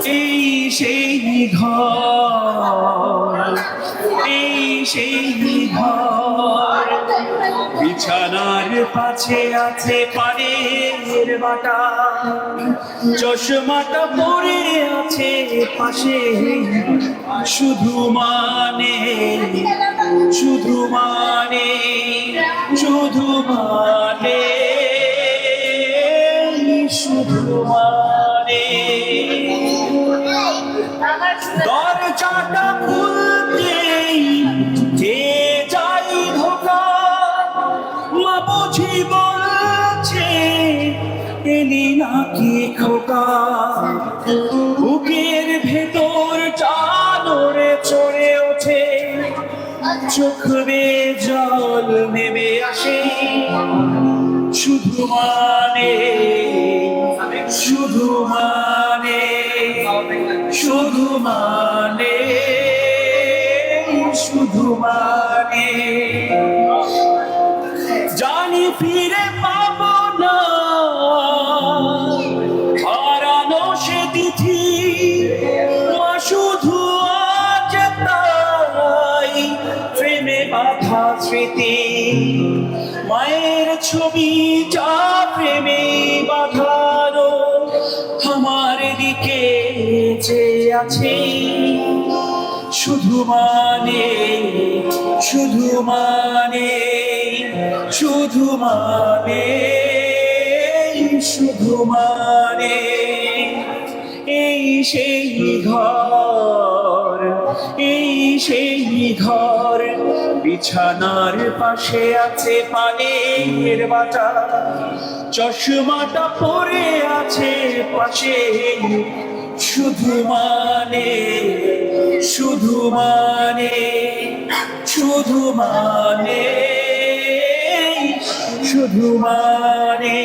এই সেই ঘর, এই সেই ঘর, বিছানার পাশে আছে পানের বাটা, চশমাটা পরে আছে পাশে, শুধু মানে, শুধু মানে, শুধু মানে, শুধু মানে। দরজাটা খুলতেই কে যাই ধোকা, মা বুঝি বলছে এলি নাকি খোকা। বুকের ভেতর চাদরে চড়ে ওঠে, চোখ বেয়ে জল নেমে আসে, শুধু মানে, শুধু মানে, শুধু মানে, শুধু মানে। জানি ফিরে পাবো না হারানো সে তিথি, মা শুধু আজ তাই প্রেমে বাঁধা স্মৃতি। মায়ের ছবি যা প্রেমে বাঁধানো আমার দিকে চেয়ে আছে, শুধু মানে, শুধু মানে, শুধু মানে, শুধু মানে। এই সেই ঘর, এই সেই ঘর, বিছানার পাশে আছে পানের বাটা, চশমাটা পরে আছে পাশে, শুধু মানে, শুধু মানে, শুধু মানে, শুধু মানে।